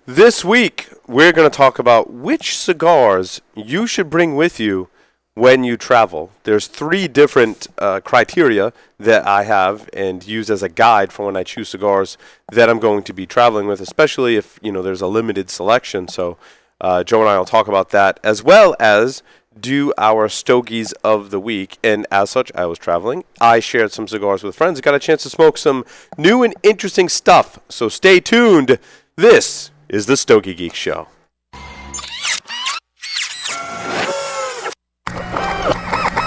This week, we're going to talk about which cigars you should bring with you when you travel. There's 3 different criteria that I have and use as a guide for when I choose cigars that I'm going to be traveling with, especially if, there's a limited selection. So Joe and I will talk about that, as well as do our Stogies of the week. And as such, I was traveling. I shared some cigars with friends, got a chance to smoke some new and interesting stuff. So stay tuned. This is the Stogie Geeks Show.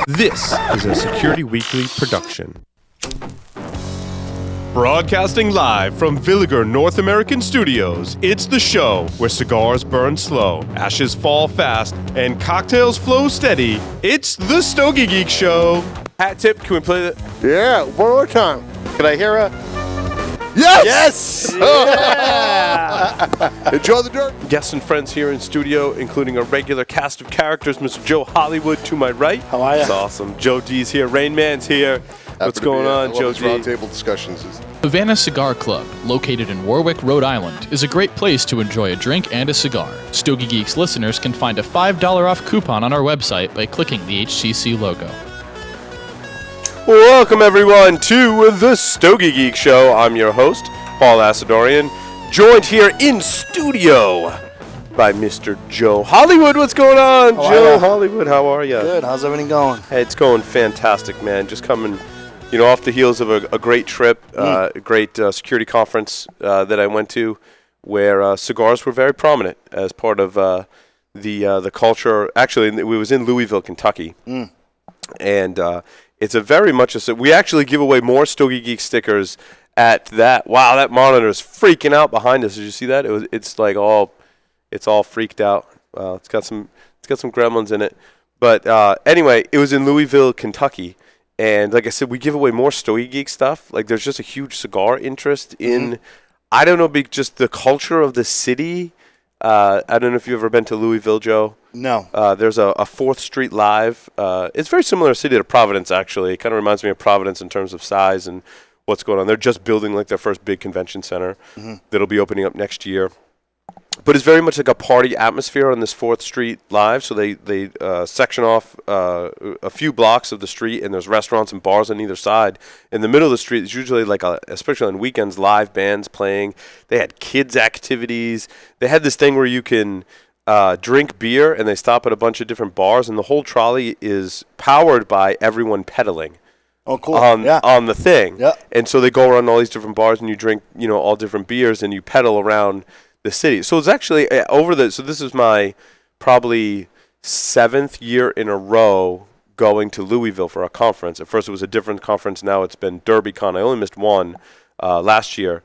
This is a Security Weekly production. Broadcasting live from Villiger North American Studios, it's the show where cigars burn slow, ashes fall fast, and cocktails flow steady. It's the Stogie Geek Show. Hat tip, can we play that? Yeah, one more time. Can I hear a... Yes! Yeah! Enjoy the dirt. Guests and friends here in studio, including a regular cast of characters, Mr. Joe Hollywood to my right. How are you? That's awesome. Joe D's here. Rain Man's here. What's going on, Joe D? Roundtable discussions. Havana Cigar Club, located in Warwick, Rhode Island, is a great place to enjoy a drink and a cigar. Stogie Geeks listeners can find a $5 off coupon on our website by clicking the HCC logo. Welcome, everyone, to the Stogie Geek Show. I'm your host, Paul Asadorian, joined here in studio by Mr. Joe Hollywood. What's going on, Joe Hollywood? How are you? Good. How's everything going? Hey, it's going fantastic, man. Just coming, off the heels of a great trip, a great security conference that I went to, where cigars were very prominent as part of the culture. Actually, it was in Louisville, Kentucky, and it's a very much a. We actually give away more Stogie Geek stickers at that. Wow, that monitor is freaking out behind us. Did you see that? It's all freaked out. It's got some gremlins in it. But anyway, it was in Louisville, Kentucky. And like I said, we give away more Stogie Geek stuff. Like, there's just a huge cigar interest in, I don't know, just the culture of the city. I don't know if you've ever been to Louisville, Joe. No. There's a 4th Street Live. It's very similar city to Providence, actually. It kind of reminds me of Providence in terms of size and what's going on. They're just building like their first big convention center that'll be opening up next year. But it's very much like a party atmosphere on this 4th Street Live. So they section off a few blocks of the street, and there's restaurants and bars on either side. In the middle of the street is usually especially on weekends, live bands playing. They had kids activities. They had this thing where you can drink beer, and they stop at a bunch of different bars, and the whole trolley is powered by everyone pedaling. Oh, cool. On the thing. Yeah. And so they go around all these different bars, and you drink, all different beers, and you pedal around the city. So it's actually so this is my probably 7th year in a row going to Louisville for a conference. At first it was a different conference. Now it's been DerbyCon. I only missed one last year.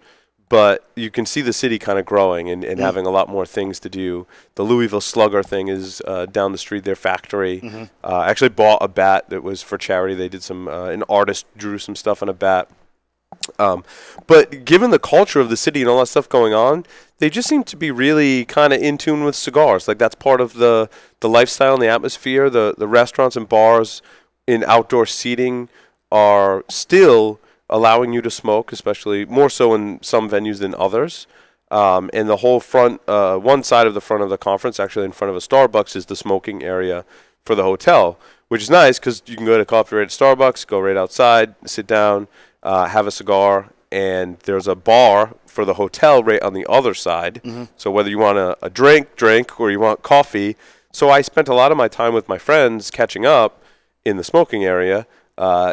But you can see the city kind of growing and having a lot more things to do. The Louisville Slugger thing is down the street, their factory. I actually bought a bat that was for charity. They did an artist drew some stuff on a bat. But given the culture of the city and all that stuff going on, they just seem to be really kind of in tune with cigars. Like, that's part of the lifestyle and the atmosphere. The restaurants and bars in outdoor seating are still allowing you to smoke, especially more so in some venues than others. And the whole front, one side of the front of the conference, actually in front of a Starbucks, is the smoking area for the hotel, which is nice because you can go to coffee right at Starbucks, go right outside, sit down, have a cigar, and there's a bar for the hotel right on the other side. So whether you want a drink, or you want coffee. So I spent a lot of my time with my friends catching up in the smoking area,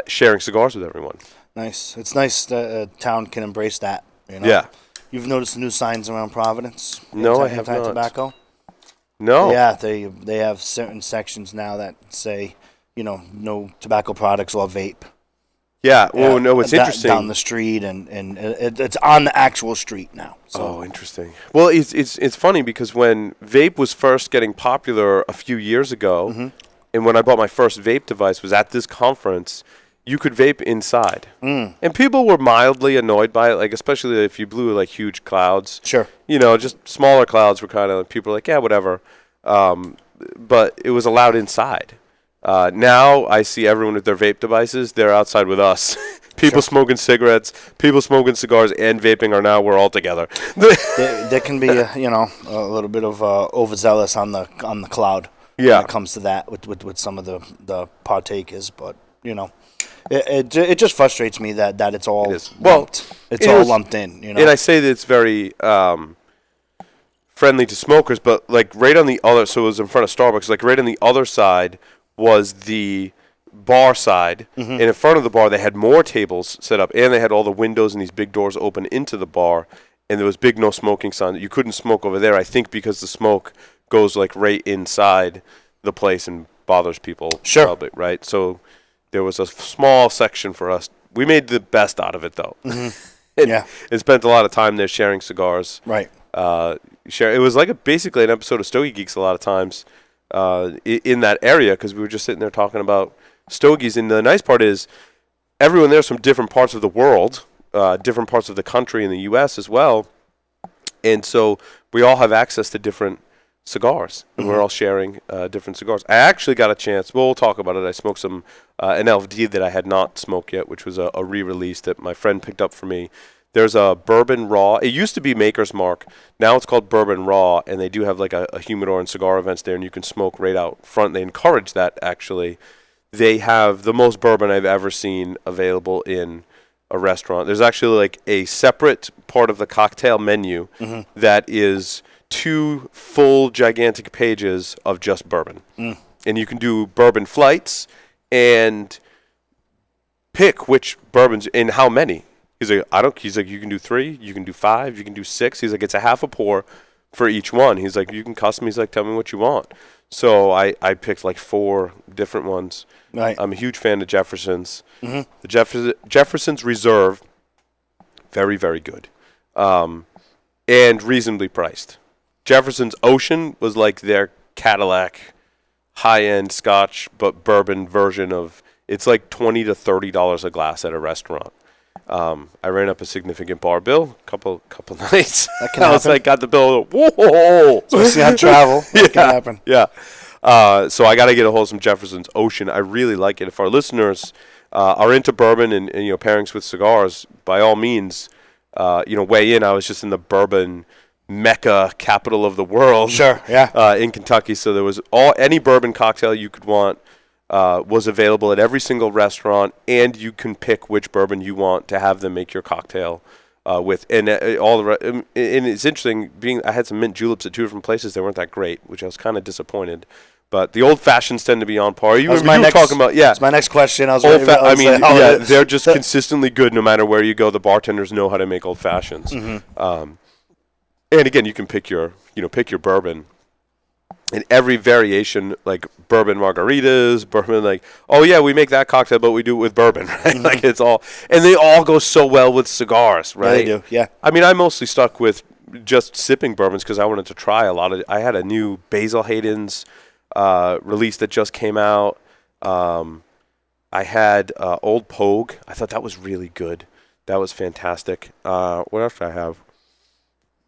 sharing cigars with everyone. Nice. It's nice that a town can embrace that. Yeah. You've noticed the new signs around Providence? No, I have not. Anti-tobacco? No. Yeah, they have certain sections now that say, no tobacco products or vape. Yeah. Well, no, it's interesting. Down the street, and it's on the actual street now. So. Oh, interesting. Well, it's funny because when vape was first getting popular a few years ago, and when I bought my first vape device was at this conference, you could vape inside. And people were mildly annoyed by it, like especially if you blew like huge clouds. Sure. Just smaller clouds were kind of, people were like, yeah, whatever. But it was allowed inside. Now I see everyone with their vape devices, they're outside with us people smoking cigarettes, people smoking cigars, and vaping are now we're all together. there can be a little bit of overzealous on the cloud. Yeah. When it comes to that with some of the partakers, but it just frustrates me that it's all lumped. It's all lumped in. And I say that it's very friendly to smokers, but like right on the other, so it was in front of Starbucks. Like right on the other side was the bar side, and in front of the bar they had more tables set up, and they had all the windows and these big doors open into the bar, and there was big no smoking sign. You couldn't smoke over there, I think, because the smoke goes like right inside the place and bothers people. Sure. Probably, right? So there was a small section for us. We made the best out of it, though. And spent a lot of time there sharing cigars. Right. It was like basically an episode of Stogie Geeks a lot of times in that area, because we were just sitting there talking about stogies. And the nice part is everyone there's from different parts of the world, different parts of the country in the U.S. as well. And so we all have access to different cigars, and we're all sharing different cigars. I actually got a chance, we'll talk about it, I smoked some an LFD that I had not smoked yet, which was a re-release that my friend picked up for me. There's a Bourbon Raw. It used to be Maker's Mark. Now it's called Bourbon Raw, and they do have like a humidor and cigar events there, and you can smoke right out front. They encourage that, actually. They have the most bourbon I've ever seen available in a restaurant. There's actually like a separate part of the cocktail menu that is 2 full gigantic pages of just bourbon. And you can do bourbon flights and pick which bourbons and how many. He's like, you can do 3, you can do 5, you can do 6. He's like, it's a half a pour for each one. He's like, you can custom. He's like, tell me what you want. So I picked like 4 different ones. Right. I'm a huge fan of Jefferson's. The Jefferson's Reserve, very, very good. And reasonably priced. Jefferson's Ocean was like their Cadillac high-end Scotch but bourbon version of. It's like $20 to $30 a glass at a restaurant. I ran up a significant bar bill a couple nights. That can I was happen. like, got the bill. Whoa! Especially on travel. That can happen. Yeah. So I got to get a hold of some Jefferson's Ocean. I really like it. If our listeners are into bourbon and pairings with cigars, by all means, weigh in. I was just in the bourbon Mecca, capital of the world. Sure. Yeah. In Kentucky, so there was any bourbon cocktail you could want. Was available at every single restaurant, and you can pick which bourbon you want to have them make your cocktail with. And and it's interesting. I had some mint juleps at 2 different places. They weren't that great, which I was kind of disappointed. But the old fashions tend to be on par. You were talking about, That's my next question. They're just consistently good no matter where you go. The bartenders know how to make old fashions. And again, you can pick your bourbon. And every variation, like bourbon margaritas, bourbon we make that cocktail, but we do it with bourbon, right? Like it's all, and they all go so well with cigars, right? Yeah, they do, yeah. I mean, I mostly stuck with just sipping bourbons because I wanted to try a lot of. I had a new Basil Hayden's release that just came out. I had Old Pogue. I thought that was really good. That was fantastic. What else did I have?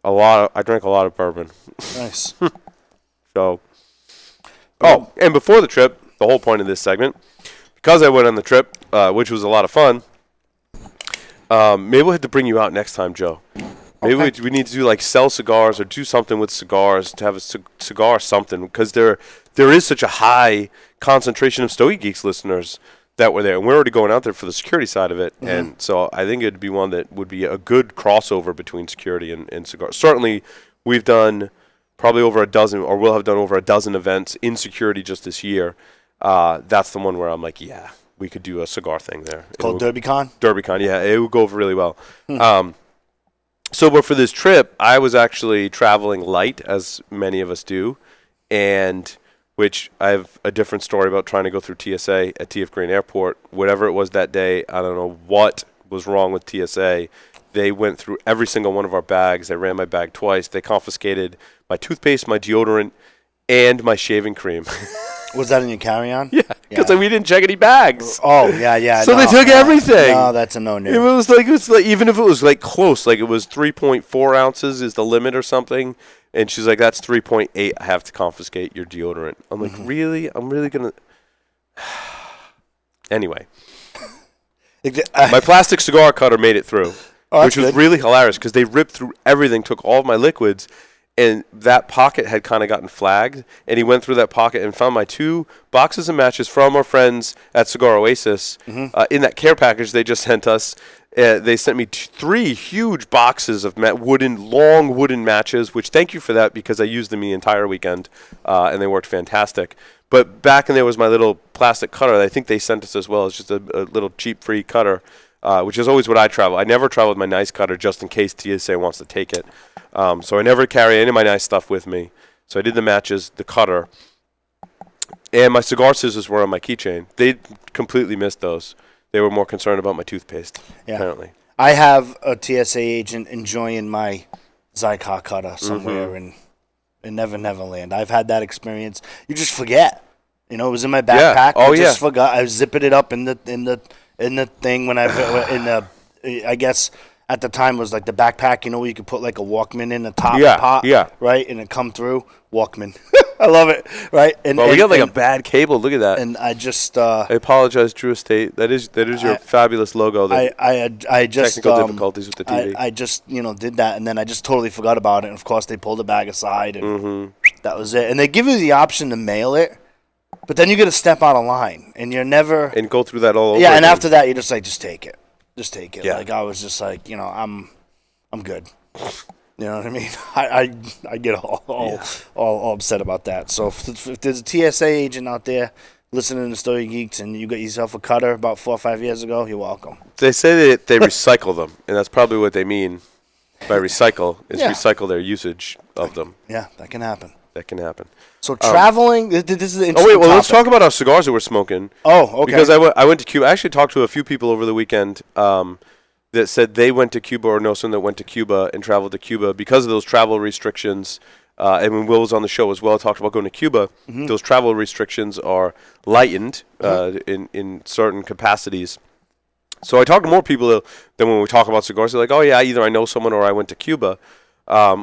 I drank a lot of bourbon. Nice. So, and before the trip, the whole point of this segment, because I went on the trip, which was a lot of fun, maybe we'll have to bring you out next time, Joe. Maybe we need to do like sell cigars or do something with cigars to have a cigar something, because there is such a high concentration of Stogie Geeks listeners that were there, and we're already going out there for the security side of it, and so I think it'd be one that would be a good crossover between security and cigars. Certainly, we've done probably over a dozen, or we'll have done over a dozen events in security just this year. That's the one where I'm like, yeah, we could do a cigar thing there. It's called DerbyCon? DerbyCon, yeah. It would go over really well. But for this trip, I was actually traveling light, as many of us do, and which I have a different story about trying to go through TSA at TF Green Airport. Whatever it was that day, I don't know what was wrong with TSA. They went through every single one of our bags. They ran my bag twice. They confiscated my toothpaste, my deodorant, and my shaving cream. Was that in your carry-on? Yeah, because we didn't check any bags. Oh, yeah. So they took everything. No, that's a no-no. It was like even if it was like close, like it was 3.4 ounces is the limit or something. And she's like, that's 3.8. I have to confiscate your deodorant. I'm like, really? I'm really going to. Anyway. My plastic cigar cutter made it through, which was really hilarious because they ripped through everything, took all of my liquids, and that pocket had kind of gotten flagged. And he went through that pocket and found my 2 boxes of matches from our friends at Cigar Oasis in that care package they just sent us. They sent me 3 huge boxes of long wooden matches, which thank you for that because I used them the entire weekend, and they worked fantastic. But back in there was my little plastic cutter that I think they sent us as well. It's just a little cheap free cutter, which is always what I travel. I never travel with my nice cutter just in case TSA wants to take it. So I never carry any of my nice stuff with me. So I did the matches, the cutter, and my cigar scissors were on my keychain. They completely missed those. They were more concerned about my toothpaste, apparently. I have a TSA agent enjoying my Cigar cutter somewhere in Neverland. I've had that experience. You just forget. You know, it was in my backpack. I just forgot. I was zipping it up in the thing when I guess at the time it was like the backpack, you know, where you could put like a Walkman in the top pot, right, and it come through. Walkman. I love it, right? And we got like a bad cable. Look at that. And I just I apologize, Drew Estate. That is your fabulous logo. I just technical difficulties with the TV. I just did that, and then I just totally forgot about it. And of course, they pulled the bag aside, and that was it. And they give you the option to mail it, but then you got to step out of line, and you're never and go through that all over. Yeah, and after that, you're just like, just take it. Yeah. Like I was just like, I'm good. You know what I mean? I get all upset about that. So if there's a TSA agent out there listening to Stogie Geeks and you got yourself a cutter about 4 or 5 years ago, you're welcome. They say that they recycle them, and that's probably what they mean by recycle is recycle their usage of them. Yeah, that can happen. So traveling, this is the interesting well, topic. let's talk about our cigars that we're smoking. Oh, okay. Because I went to Cuba. I actually talked to a few people over the weekend that said they went to Cuba or know someone that went to Cuba and traveled to Cuba because of those travel restrictions. And when Will was on the show as well, talked about going to Cuba. Those travel restrictions are lightened in certain capacities. So I talked to more people than when we talk about cigars. They're like, oh, yeah, either I know someone or I went to Cuba,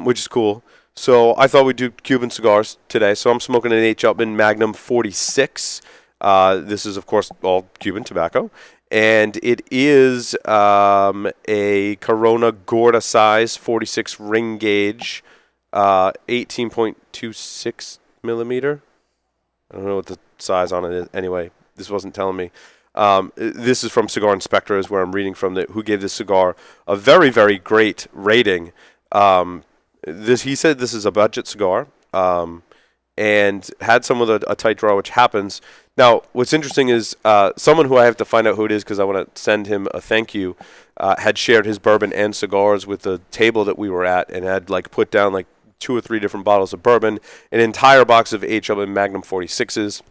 which is cool. So I thought we'd do Cuban cigars today. So I'm smoking an H. Upmann Magnum 46. This is, of course, all Cuban tobacco. And it is a Corona Gorda size, 46 ring gauge, 18.26 millimeter. I don't know what the size on it is. Anyway, this wasn't telling me. This is from Cigar Inspector, is where I'm reading from, who gave this cigar a very, very great rating. He said this is a budget cigar, and had some with a tight draw, which happens. Now, what's interesting is someone who I have to find out who it is because I want to send him a thank you, had shared his bourbon and cigars with the table that we were at and had put down 2 or 3 different bottles of bourbon, an entire box of H. Upmann Magnum 46s.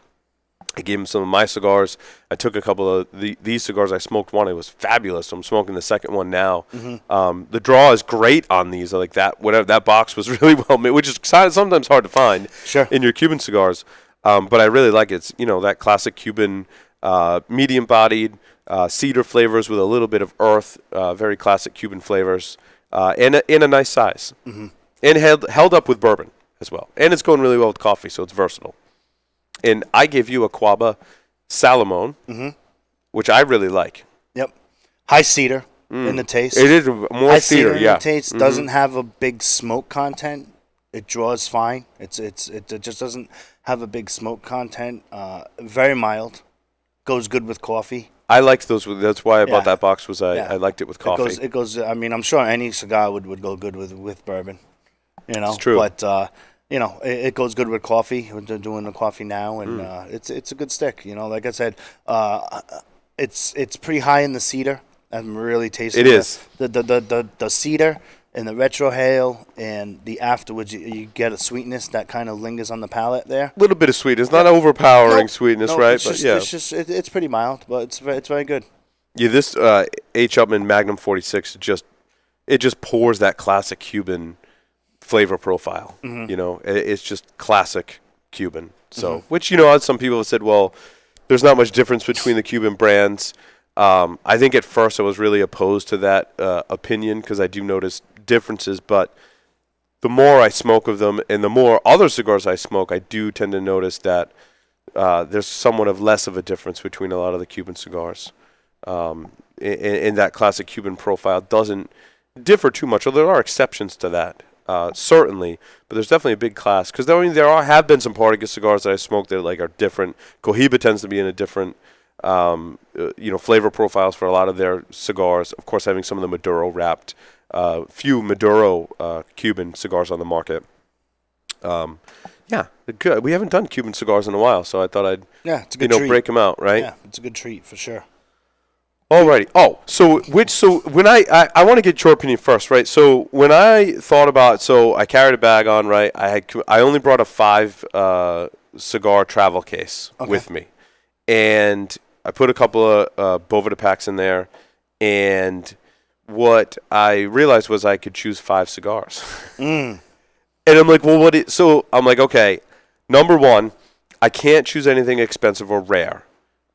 I gave him some of my cigars. I took a couple of these cigars. I smoked one. It was fabulous. So I'm smoking the second one now. The draw is great on these. I like that. Whatever, that box was really well made, which is sometimes hard to find in your Cuban cigars. But I really like it. It's that classic Cuban medium-bodied cedar flavors with a little bit of earth. Very classic Cuban flavors, and a nice size, and held up with bourbon as well. And it's going really well with coffee, so it's versatile. And I gave you a Quaba Salomon, which I really like. Yep. High cedar in the taste. It is more high cedar, in the taste. Doesn't have a big smoke content. It draws fine. It just doesn't have a big smoke content. Very mild. Goes good with coffee. I liked those. That's why I bought that box. I liked it with coffee. It goes. I mean, I'm sure any cigar would go good with bourbon. It's true. But it goes good with coffee. We're doing the coffee now, and it's a good stick. Like I said, it's pretty high in the cedar. I'm really tasting it. Is the cedar and the retrohale, and the afterwards you get a sweetness that kind of lingers on the palate there. A little bit of sweetness, not overpowering sweetness, right? It's pretty mild, but it's very good. Yeah, this H. Upmann Magnum 46 just pours that classic Cuban flavor profile. It's just classic Cuban. So, which some people have said, well, there's not much difference between the Cuban brands. I think at first I was really opposed to that opinion because I do notice differences, but the more I smoke of them and the more other cigars I smoke, I do tend to notice that there's somewhat of less of a difference between a lot of the Cuban cigars. in that classic Cuban profile doesn't differ too much. Although there are exceptions to that, certainly. But there's definitely a big class because have been some Partagas cigars that I smoked that are different. Cohiba tends to be in a different flavor profiles for a lot of their cigars. Of course, having some of the Maduro wrapped, few Maduro Cuban cigars on the market. Yeah, good. We haven't done Cuban cigars in a while, so I thought I'd it's a good treat. Break them out, right? Yeah, it's a good treat for sure. Alrighty. Oh, so when I want to get your opinion first, right? So when I thought about, I carried a bag on, right? I only brought a 5 cigar travel case with me, and I put a couple of Boveda packs in there, and what I realized was I could choose 5 cigars. And I'm like, well, so I'm like, okay, number one, I can't choose anything expensive or rare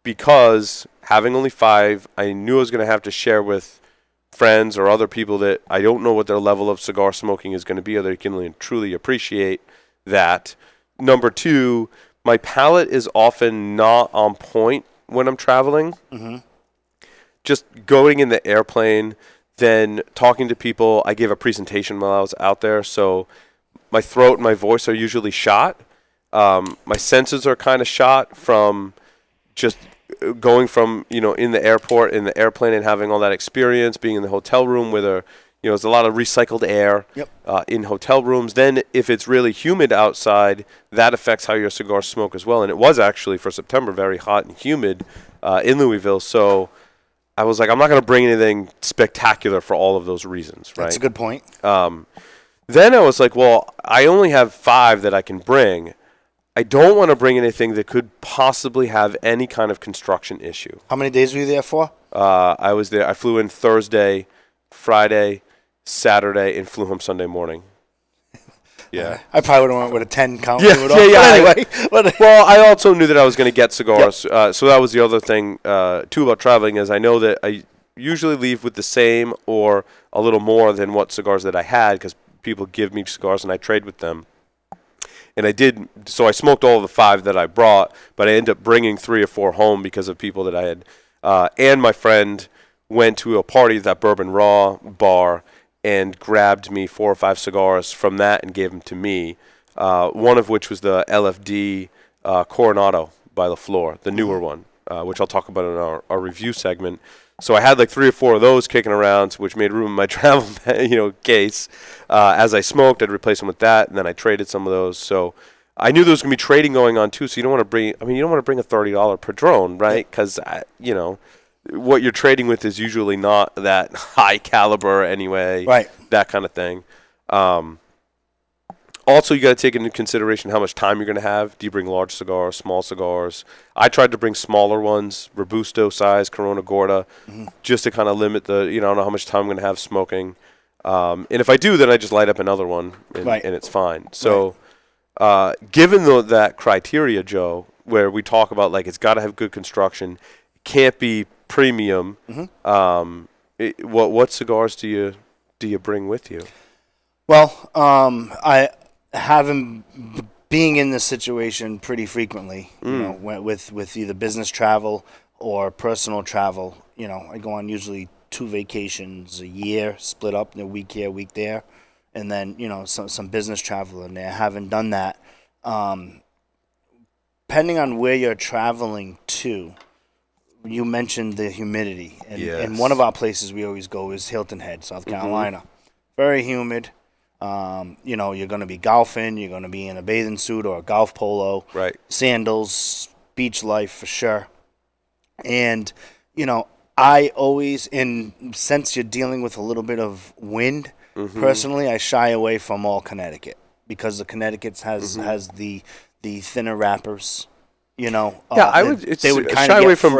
because having only 5, I knew I was going to have to share with friends or other people that I don't know what their level of cigar smoking is going to be or they can really truly appreciate that. Number 2, my palate is often not on point when I'm traveling. Mm-hmm. Just going in the airplane, then talking to people. I gave a presentation while I was out there, so my throat and my voice are usually shot. My senses are kind of shot from just going from, in the airport, in the airplane and having all that experience, being in the hotel room where there's a lot of recycled air in hotel rooms. Then if it's really humid outside, that affects how your cigars smoke as well. And it was actually, for September, very hot and humid in Louisville. So I was like, I'm not going to bring anything spectacular for all of those reasons, right? That's a good point. Then I was like, well, I only have 5 that I can bring. I don't want to bring anything that could possibly have any kind of construction issue. How many days were you there for? I was there. I flew in Thursday, Friday, Saturday, and flew home Sunday morning. Yeah. I probably would have went with a 10 count. Yeah. Anyway. Well, I also knew that I was going to get cigars. Yep. So that was the other thing, too, about traveling is I know that I usually leave with the same or a little more than what cigars that I had because people give me cigars and I trade with them. And I did, so I smoked all of the 5 that I brought, but I ended up bringing 3 or 4 home because of people that I had. And my friend went to a party at that Bourbon Raw bar and grabbed me 4 or 5 cigars from that and gave them to me. One of which was the LFD Coronado by La Flor, the newer one, which I'll talk about in our review segment. So I had 3 or 4 of those kicking around, which made room in my travel, case. As I smoked, I'd replace them with that, and then I traded some of those. So I knew there was going to be trading going on too. So you don't want to bring. You don't want to bring a $30 Padron, right? Because what you're trading with is usually not that high caliber anyway. Right. That kind of thing. Also, you got to take into consideration how much time you're going to have. Do you bring large cigars, small cigars? I tried to bring smaller ones, Robusto size, Corona Gorda, just to kind of limit the, I don't know how much time I'm going to have smoking. And if I do, then I just light up another one, and it's fine. So given that criteria, Joe, where we talk about, it's got to have good construction, it can't be premium, what cigars do you bring with you? Well, being in this situation pretty frequently, with either business travel or personal travel, I go on usually 2 vacations a year, split up in a week here, a week there, and then some business travel in there. Having done that, depending on where you're traveling to, you mentioned the humidity, and one of our places we always go is Hilton Head, South Carolina. Very humid. You're going to be golfing. You're going to be in a bathing suit or a golf polo. Right. Sandals, beach life for sure. And, I always, since you're dealing with a little bit of wind, personally, I shy away from all Connecticut because the Connecticut has the thinner wrappers. I would. They would kind of shy away from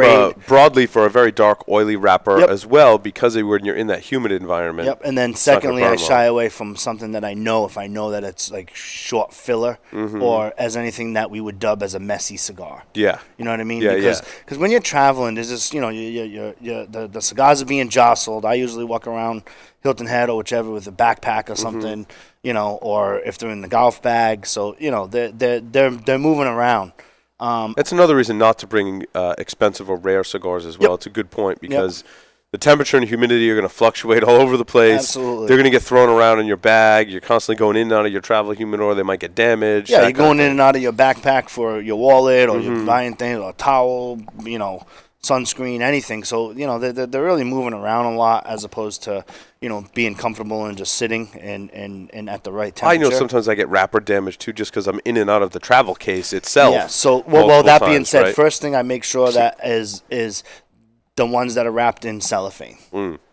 broadly for a very dark, oily wrapper as well because when you're in that humid environment. Yep, and then secondly, I shy away from something that I know if I know that it's short filler or as anything that we would dub as a messy cigar. Yeah, you know what I mean? Yeah, because when you're traveling, there's this, the cigars are being jostled. I usually walk around Hilton Head or whichever with a backpack or something, or if they're in the golf bag. So they're moving around. That's another reason not to bring expensive or rare cigars as well. It's a good point because the temperature and humidity are going to fluctuate all over the place. Absolutely. They're going to get thrown around in your bag. You're constantly going in and out of your travel humidor. They might get damaged. Yeah, you're going in and out of your backpack for your wallet, or you're buying things, or a towel, sunscreen, anything. So, they're really moving around a lot as opposed to, being comfortable and just sitting and at the right temperature. I know sometimes I get wrapper damage too just because I'm in and out of the travel case itself. Yeah, so, well that being said, right? First thing I make sure that is the ones that are wrapped in cellophane.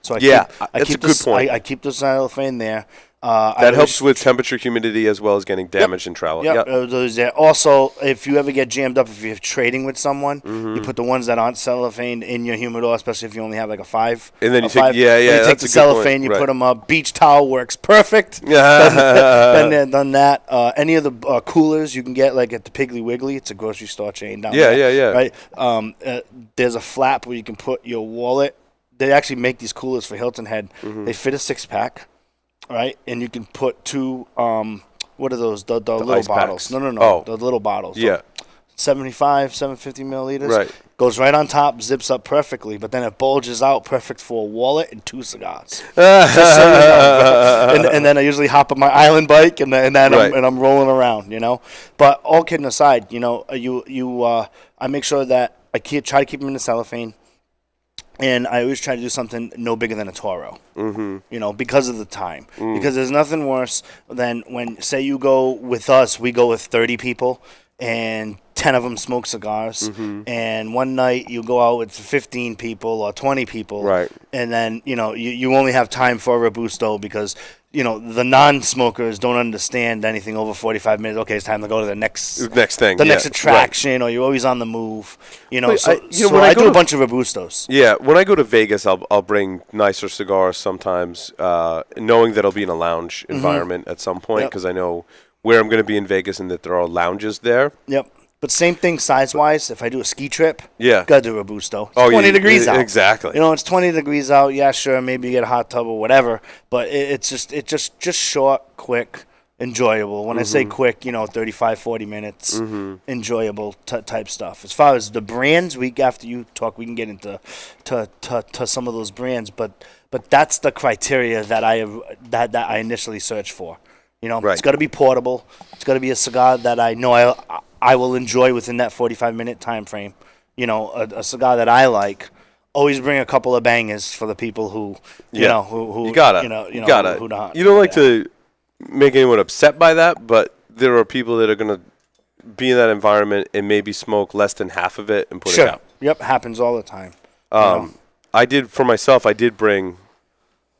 So I that's a good point. I keep the cellophane there. That helps with temperature, humidity, as well as getting damaged in travel. Those there. Also, if you ever get jammed up, if you're trading with someone, you put the ones that aren't cellophane in your humidor, especially if you only have like a 5. And then you take, you take the cellophane, you put them up. Beach towel works perfect. Done that. Any of the coolers you can get, like at the Piggly Wiggly, it's a grocery store chain down there. Right. There's a flap where you can put your wallet. They actually make these coolers for Hilton Head. They fit a 6-pack. Right, and you can put 2. What are those? The little bottles? Packs. No. Oh. The little bottles. Yeah. 750 milliliters. Right. Goes right on top, zips up perfectly, but then it bulges out, perfect for a wallet and 2 cigars. Just so you know. And then I usually hop on my island bike, and then I'm rolling around. But all kidding aside, I make sure that I try to keep them in the cellophane. And I always try to do something no bigger than a Toro, because of the time. Because there's nothing worse than when, say you go with us, we go with 30 people, and 10 of them smoke cigars. And one night you go out with 15 people or 20 people. Right. And then, you only have time for a Robusto because, the non-smokers don't understand anything over 45 minutes. Okay, it's time to go to the next thing. The next attraction, or you're always on the move. Wait, So when I do a bunch of Robustos. Yeah, when I go to Vegas, I'll bring nicer cigars sometimes, knowing that I'll be in a lounge environment at some point because I know where I'm going to be in Vegas and that there are lounges there. Yep. But same thing size-wise. If I do a ski trip, gotta do Robusto. It's 20 degrees out. Exactly. It's 20 degrees out. Yeah, sure. Maybe you get a hot tub or whatever. But it's just short, quick, enjoyable. When I say quick, 35, 40 minutes, enjoyable type stuff. As far as the brands, week after you talk, we can get into to some of those brands. But that's the criteria that I initially searched for. It's got to be portable. It's got to be a cigar that I know I will enjoy within that 45-minute time frame. A cigar that I like. Always bring a couple of bangers for the people who you gotta. Who don't. You don't like to make anyone upset by that, but there are people that are gonna be in that environment and maybe smoke less than half of it and put it out. Yep, happens all the time. I did bring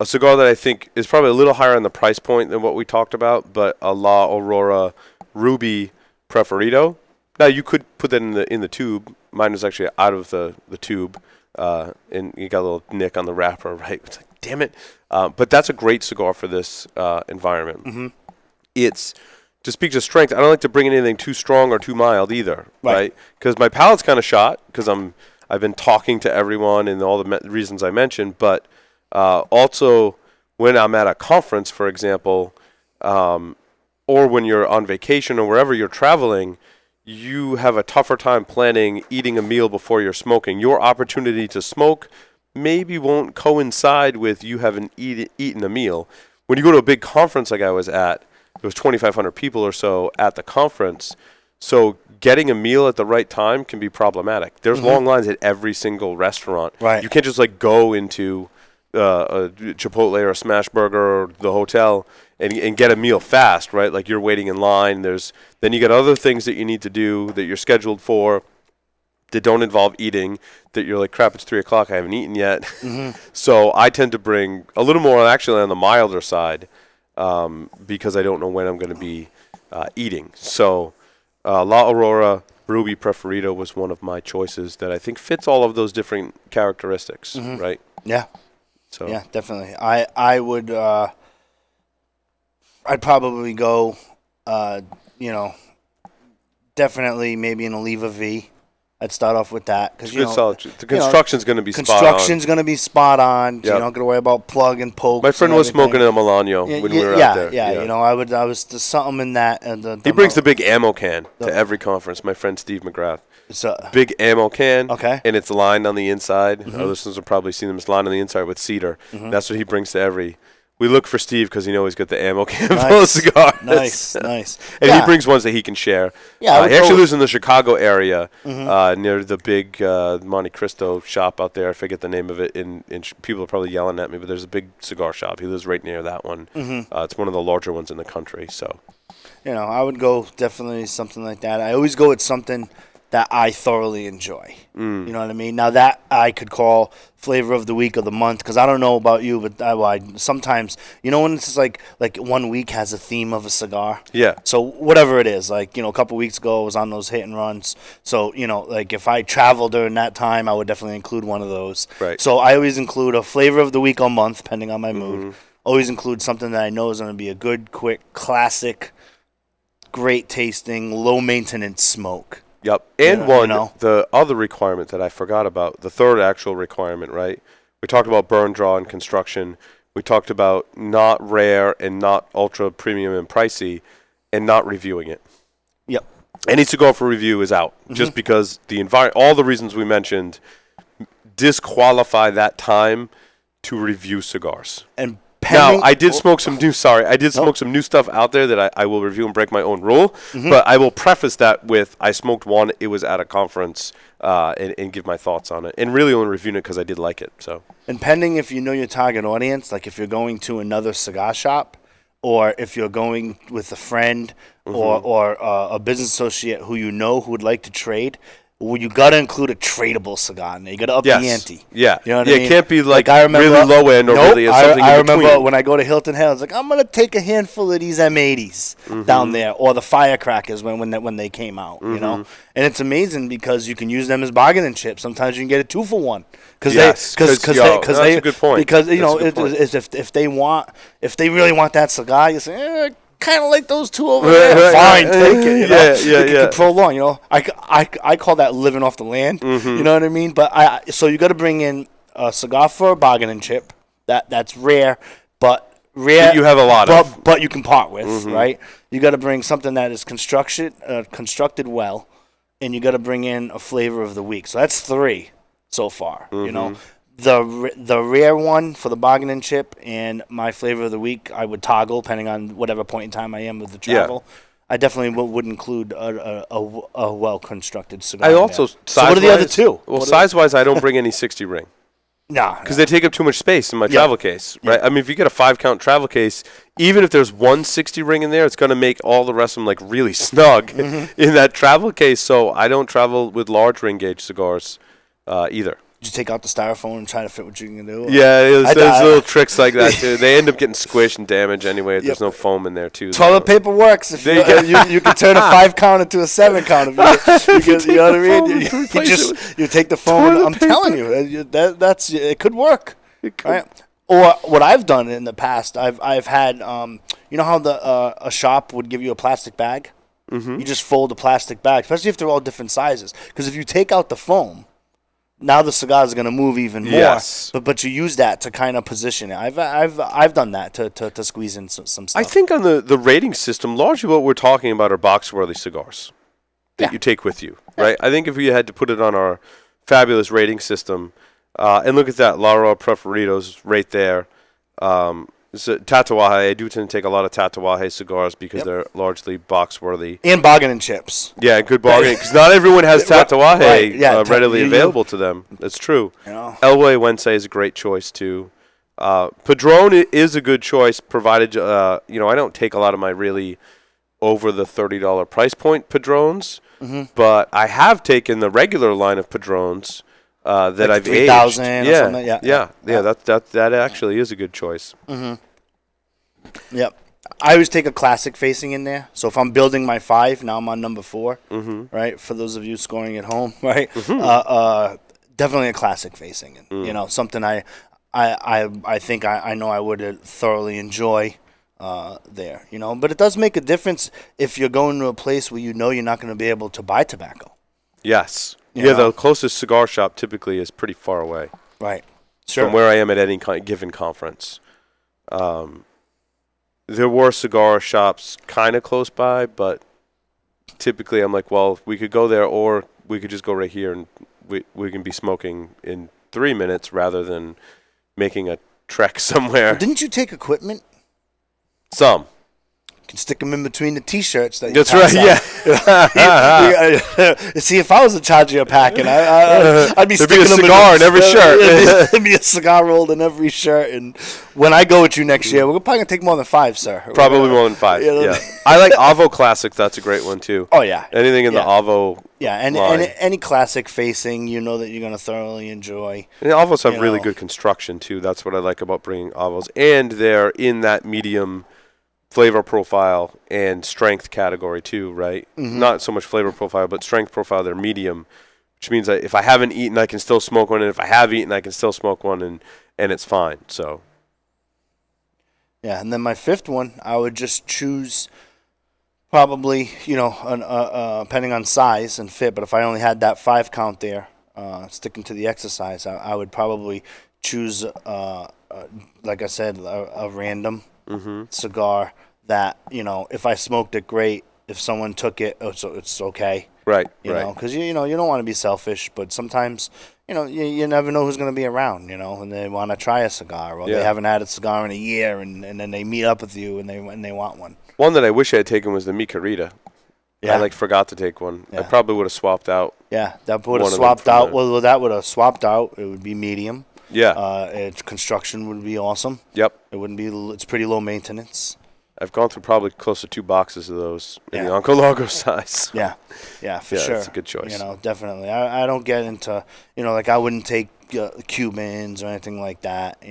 a cigar that I think is probably a little higher on the price point than what we talked about, but a La Aurora Ruby Preferido. Now you could put that in the tube. Mine was actually out of the tube, and you got a little nick on the wrapper, right? It's like, damn it! But that's a great cigar for this environment. It's to speak to strength. I don't like to bring in anything too strong or too mild either, right? Because my palate's kind of shot because I've been talking to everyone and all the reasons I mentioned, but also when I'm at a conference, for example. Or when you're on vacation or wherever you're traveling, you have a tougher time planning eating a meal before you're smoking. Your opportunity to smoke maybe won't coincide with you having eaten a meal. When you go to a big conference like I was at, there was 2,500 people or so at the conference, so getting a meal at the right time can be problematic. There's long lines at every single restaurant. Right. You can't just go into a Chipotle or a Smash Burger or the hotel and get a meal fast, right? Like you're waiting in line. Then you got other things that you need to do that you're scheduled for that don't involve eating, that you're like, crap, it's 3 o'clock, I haven't eaten yet. So I tend to bring a little more actually on the milder side because I don't know when I'm going to be eating. So La Aurora Ruby Preferido was one of my choices that I think fits all of those different characteristics, right? Yeah. So yeah, definitely. I would I'd probably go definitely maybe an Oliva V, I'd start off with that because good solid. The construction's going to be spot on. Construction's going to be spot on. Yep. You're not going to worry about plug and poke. My friend was smoking a Milano when we were out there. Yeah. I was just something in that. And he brings the big ammo can to every conference. My friend Steve McGrath. It's a big ammo can. Okay. And it's lined on the inside. Our listeners have probably seen them. It's lined on the inside with cedar. That's what he brings to every. We look for Steve because he's got the ammo can full of cigars. Nice. And he brings ones that he can share. Yeah, he actually lives in the Chicago area near the big Monte Cristo shop out there. I forget the name of it. People are probably yelling at me, but there's a big cigar shop. He lives right near that one. It's one of the larger ones in the country. So, I would go definitely something like that. I always go with something that I thoroughly enjoy. You know what I mean? Now that I could call flavor of the week or the month, because I don't know about you, but I sometimes, when it's like 1 week has a theme of a cigar. Yeah. So whatever it is, a couple weeks ago I was on those hit and runs. So, if I travel during that time, I would definitely include one of those. Right. So I always include a flavor of the week or month, depending on my mood. Always include something that I know is going to be a good, quick, classic, great tasting, low maintenance smoke. Yep. And the other requirement that I forgot about, the third actual requirement, right? We talked about burn, draw, and construction. We talked about not rare and not ultra premium and pricey and not reviewing it. Yep. Any cigar for review is out just because all the reasons we mentioned disqualify that time to review cigars. And now, I did smoke some new. Smoke some new stuff out there that I will review and break my own rule. But I will preface that with I smoked one. It was at a conference, and give my thoughts on it. And really only reviewing it because I did like it. So. And pending if you know your target audience, like if you're going to another cigar shop, or if you're going with a friend or a business associate who who would like to trade. Well, you got to include a tradable cigar in there. You got to up the ante. Yeah. You know what I mean? It can't be I remember, really low end or really something I in between. remember when I go to Hilton Head, I was like, I'm going to take a handful of these M80s down there, or the firecrackers when they came out, And it's amazing because you can use them as bargaining chips. Sometimes you can get a 2-for-1. That's a good point. Because, if they really want that cigar, you say, kind of like those two over there. Fine, take it. You can prolong. I call that living off the land. You know what I mean? But so you got to bring in a cigar for a bargaining chip. That's rare, but you have a lot of. But you can part with, right? You got to bring something that is constructed well, and you got to bring in a flavor of the week. So that's 3 so far. The rare one for the bargaining chip and my flavor of the week, I would toggle depending on whatever point in time I am with the travel. Yeah. I definitely would include a well-constructed cigar. So what are the other two? Well, size-wise, I don't bring any 60 ring. Nah. Because they take up too much space in my travel case, right? I mean, if you get a 5-count travel case, even if there's one 60 ring in there, it's going to make all the rest of them really snug in that travel case. So I don't travel with large ring gauge cigars either. Did you take out the styrofoam and try to fit what you can do? Yeah, there's little tricks like that, too. They end up getting squished and damaged anyway. There's no foam in there, too. Toilet paper works. If you can turn a 5-count into a 7-count. You know what I mean? You take the foam. I'm telling you, it could work. Right? Or what I've done in the past, I've had, how a shop would give you a plastic bag? You just fold a plastic bag, especially if they're all different sizes. Because if you take out the foam, now the cigar is going to move even more. Yes. But you use that to kind of position it. I've done that to squeeze in some stuff. I think on the rating system, largely what we're talking about are box-worthy cigars that you take with you, right? I think if we had to put it on our fabulous rating system, and look at that, Lara Preferidos right there. Tatuaje. I do tend to take a lot of Tatuaje cigars because they're largely box-worthy. And bargaining chips. Yeah, good bargaining. Because not everyone has Tatuaje readily available to them. That's true. El Güeywense is a great choice, too. Padron is a good choice, provided, I don't take a lot of my really over the $30 price point Padrones, but I have taken the regular line of Padrones that I've aged. 3,000 or something. Yeah. That actually is a good choice. Yep. I always take a classic facing in there. So if I'm building my 5, now I'm on number 4, right? For those of you scoring at home, right? Definitely a classic facing. And, something I think I know I would thoroughly enjoy there, But it does make a difference if you're going to a place where you're not going to be able to buy tobacco. Yes. Yeah, the closest cigar shop typically is pretty far away. Right. Sure. From where I am at any given conference. There were cigar shops kind of close by, but typically I'm like, well, we could go there or we could just go right here and we can be smoking in 3 minutes rather than making a trek somewhere. Didn't you take equipment? Some. You can stick them in between the T-shirts that you That's pass right, yeah. See, if I was in charge of your packing, I'd be There'd sticking be a cigar in every shirt. There'd be a cigar rolled in every shirt. And when I go with you next year, we're probably going to take more than 5, sir. Probably more than 5, yeah. I like Avo Classic. That's a great one, too. Oh, yeah. Anything in the Avo and line. any classic facing, you know that you're going to thoroughly enjoy. And Avos have really good construction, too. That's what I like about bringing Avos. And they're in that medium flavor profile and strength category too, right? Mm-hmm. Not so much flavor profile, but strength profile. They're medium, which means that if I haven't eaten, I can still smoke one, and if I have eaten, I can still smoke one, and it's fine. So, yeah. And then my 5th one, I would just choose probably, depending on size and fit. But if I only had that 5 count there, sticking to the exercise, I would probably choose, like I said, a random. Mm-hmm. Cigar that, if I smoked it, great. If someone took it, it's okay. Right, you know, because, you don't want to be selfish, but sometimes, you never know who's going to be around, and they want to try a cigar, or they haven't had a cigar in a year, and then they meet up with you and they want one. One that I wish I had taken was the Mi Querida. Yeah. I forgot to take one. Yeah. I probably would have swapped out. Yeah, that would have swapped out. Well, that would have swapped out. It would be medium. Yeah. Its construction would be awesome. Yep. It wouldn't be. It's pretty low maintenance. I've gone through probably close to 2 boxes of those in the Uncle Largo size. Yeah, for sure. That's a good choice. Definitely. I don't get into, I wouldn't take Cubans or anything like that,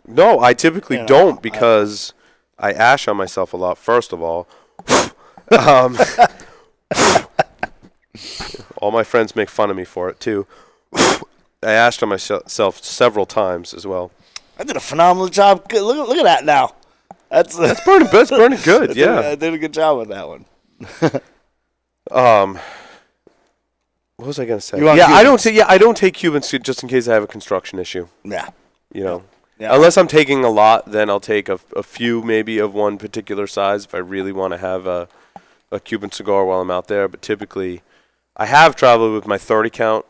No, I typically don't because I ash on myself a lot, first of all. All my friends make fun of me for it, too. I ashed on myself several times as well. I did a phenomenal job. Look at that now. That's burning good. Yeah, I did a good job with that one. What was I gonna say? Cubans. I don't take Cubans just in case I have a construction issue. Yeah. Yeah. Unless I'm taking a lot, then I'll take a few maybe of one particular size if I really want to have a Cuban cigar while I'm out there. But typically, I have traveled with my 30 count.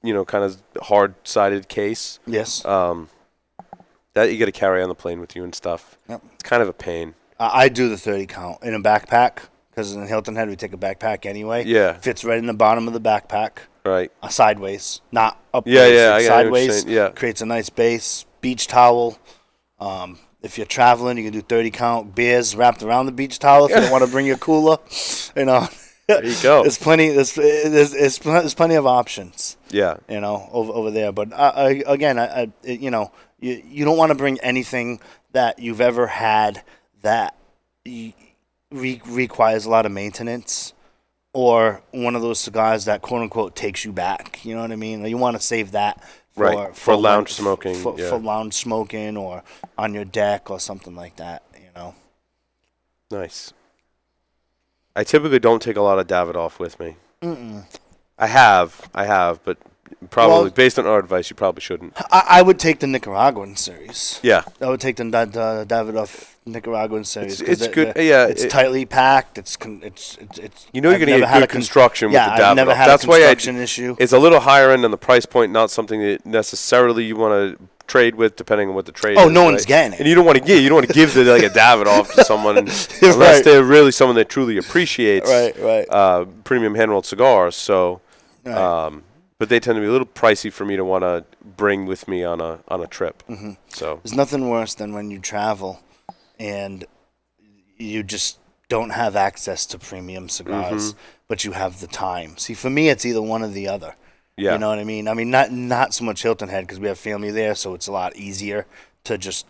Kind of hard-sided case. Yes. That you got to carry on the plane with you and stuff. Yep. It's kind of a pain. I do the 30 count in a backpack because in Hilton Head we take a backpack anyway. Yeah. Fits right in the bottom of the backpack. Right. Sideways, not up. Yeah, sideways. Yeah. Creates a nice base. Beach towel. If you're traveling, you can do 30 count beers wrapped around the beach towel if you don't want to bring your cooler. There you go. There's plenty. There's plenty of options. Yeah. Over there. But again, you don't want to bring anything that you've ever had that requires a lot of maintenance, or one of those cigars that quote unquote takes you back. You know what I mean? You want to save that for lounge smoking, for lounge smoking, or on your deck or something like that. Nice. I typically don't take a lot of Davidoff with me. Mm-mm. I have, but probably based on our advice, you probably shouldn't. I would take the Nicaraguan series. Yeah, I would take the Davidoff Nicaraguan series. It's good. It's tightly packed. It's. You're gonna get good construction with the Davidoff. I've never had a construction issue. It's a little higher end on the price point, not something that necessarily you want to trade with, depending on what the trade is. Oh, no one's getting it. And you don't want to give a Davidoff to someone unless they're really someone that truly appreciates premium hand rolled cigars. So, but they tend to be a little pricey for me to want to bring with me on a trip. Mm-hmm. So there's nothing worse than when you travel and you just don't have access to premium cigars, but you have the time. See, for me, it's either one or the other. Yeah. You know what I mean? I mean, not so much Hilton Head because we have family there, so it's a lot easier to just,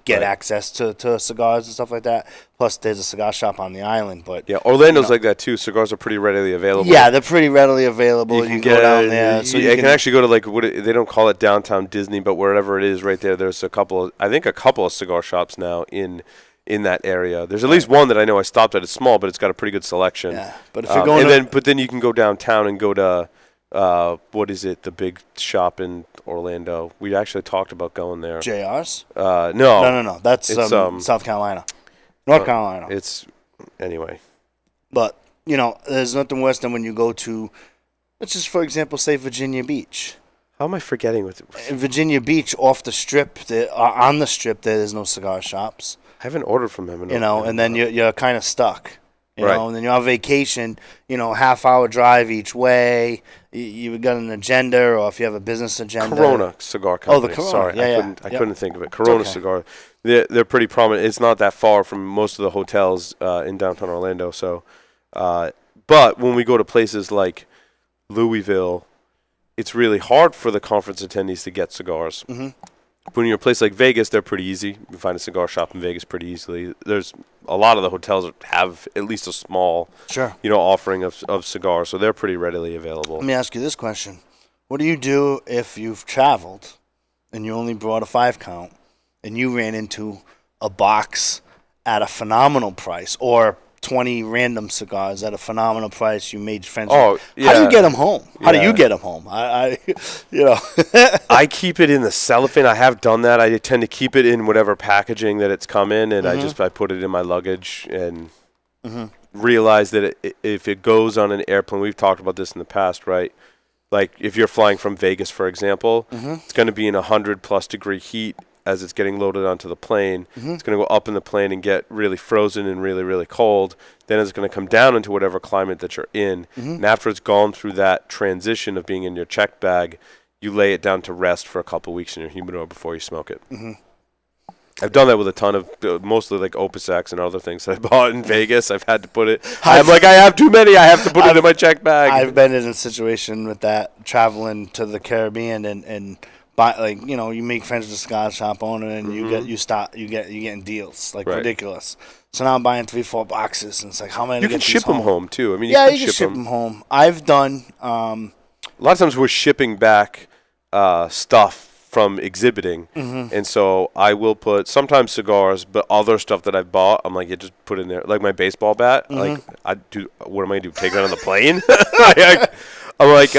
get access to cigars and stuff like that. Plus, there's a cigar shop on the island. But yeah, Orlando's like that too. Cigars are pretty readily available. Yeah, they're pretty readily available. You can go down there. So you can actually go to they don't call it downtown Disney, but wherever it is right there, there's a couple of cigar shops now in that area. There's at least one that I know I stopped at. It's small, but it's got a pretty good selection. Yeah, but if you're going but then you can go downtown and go to what is it? The big shop in Orlando. We actually talked about going there. JR's? No. No. That's It's, South Carolina. North Carolina. It's anyway. But, there's nothing worse than when you go to, let's just, for example, say Virginia Beach. How am I forgetting with In Virginia Beach, off the strip, on the strip, there's no cigar shops. I haven't ordered from him. And then you're kind of stuck. You Right. know, and then you're on vacation, half-hour drive each way. You got an agenda, or if you have a business agenda. Corona Cigar Company. the Corona. Sorry, Yeah, I couldn't think of it. Corona okay. Cigar. They're pretty prominent. It's not that far from most of the hotels in downtown Orlando. So, but when we go to places like Louisville, it's really hard for the conference attendees to get cigars. Mm-hmm. When you're a place like Vegas, they're pretty easy. You can find a cigar shop in Vegas pretty easily. There's a lot of the hotels have at least a small, offering of cigars, so they're pretty readily available. Let me ask you this question. What do you do if you've traveled and you only brought a 5-count and you ran into a box at a phenomenal price, or 20 random cigars at a phenomenal price? You made friends. Oh, yeah. How do you get them home? How do Yeah. you get them home? I I keep it in the cellophane. I have done that. I tend to keep it in whatever packaging that it's come in, and I put it in my luggage and realize that if it goes on an airplane, we've talked about this in the past, right? Like if you're flying from Vegas, for example, it's going to be in 100+ degree heat as it's getting loaded onto the plane. It's going to go up in the plane and get really frozen and really, really cold. Then it's going to come down into whatever climate that you're in. And after it's gone through that transition of being in your check bag, you lay it down to rest for a couple of weeks in your humidor before you smoke it. I've done that with a ton of, mostly like Opus X and other things that I bought in Vegas. I've had to put it. I'm like, I have too many. I have to put it in my check bag. I've been in a situation with that, traveling to the Caribbean and buy, you make friends with the cigar shop owner, and you're getting deals ridiculous. So now I'm buying 3-4 boxes, and it's like, how am I You gonna can get ship these them home? home too. I mean, You can ship them home. I've done. A lot of times we're shipping back stuff from exhibiting, and so I will put sometimes cigars, but other stuff that I've bought, I'm like, just put in there, like my baseball bat. Like what am I gonna do? Take it on the plane? I'm like,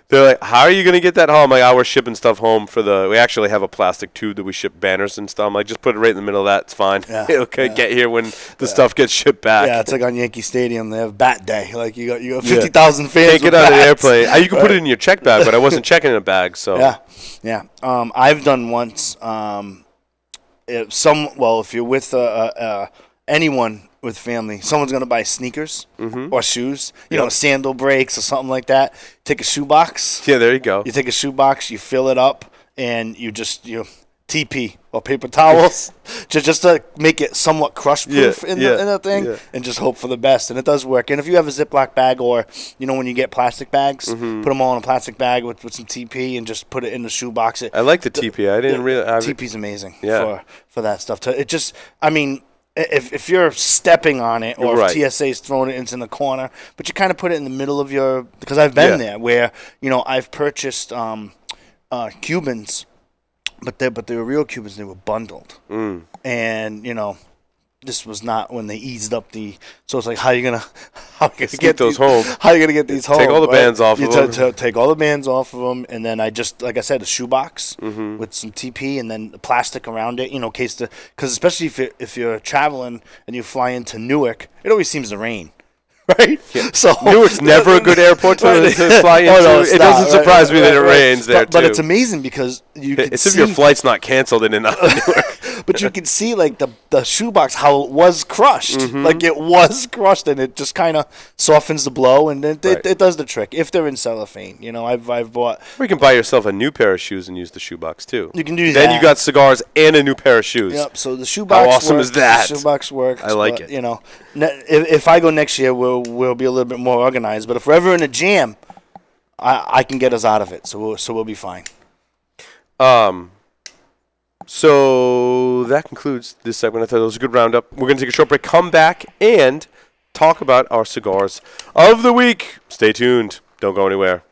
they're like, how are you gonna get that home? I'm like, we're shipping stuff home we actually have a plastic tube that we ship banners and stuff. I'm like, just put it right in the middle of that. It's fine. Yeah, Get here when the stuff gets shipped back. Yeah, it's like on Yankee Stadium, they have bat day. Like you got 50,000 fans. Take it on an airplane. You can put it in your check bag, but I wasn't checking in a bag, so yeah. I've done once. If you're with anyone with family, someone's gonna buy sneakers or shoes, sandal breaks or something like that. Take a shoebox. Yeah, there you go. You take a shoebox, you fill it up, and you TP or paper towels just to make it somewhat crush proof in the thing, and just hope for the best. And it does work. And if you have a Ziploc bag, or when you get plastic bags, put them all in a plastic bag with some TP and just put it in the shoebox. I like the TP. I didn't really. TP's amazing for that stuff. If you're stepping on it, or if TSA's throwing it into the corner, but you kind of put it in the middle of your, because I've been there where I've purchased Cubans. But they were real Cubans. They were bundled, and this was not when they eased up the. So it's like, how are you gonna get those home? How are you gonna get these home? Take all the bands off of them. Take all the bands off of them, and then I just, like I said, a shoebox with some TP, and then plastic around it, because especially if you're traveling and you fly into Newark, it always seems to rain. Right? Yeah. So Newark's never a good airport to fly into. It doesn't surprise me that it rains there, too. But it's amazing because you can see... if your flight's not canceled in and out of Newark. But you can see, like, the shoebox, how it was crushed. Like, it was crushed, and it just kind of softens the blow, and it does the trick. If they're in cellophane. I've bought... Or you can buy yourself a new pair of shoes and use the shoebox, too. You can do that. Then you got cigars and a new pair of shoes. Yep, so the shoebox How awesome works. is that? The shoebox works. I like it. If I go next year, we'll be a little bit more organized. But if we're ever in a jam, I can get us out of it. So we'll be fine. So that concludes this segment. I thought it was a good roundup. We're going to take a short break, come back, and talk about our cigars of the week. Stay tuned. Don't go anywhere.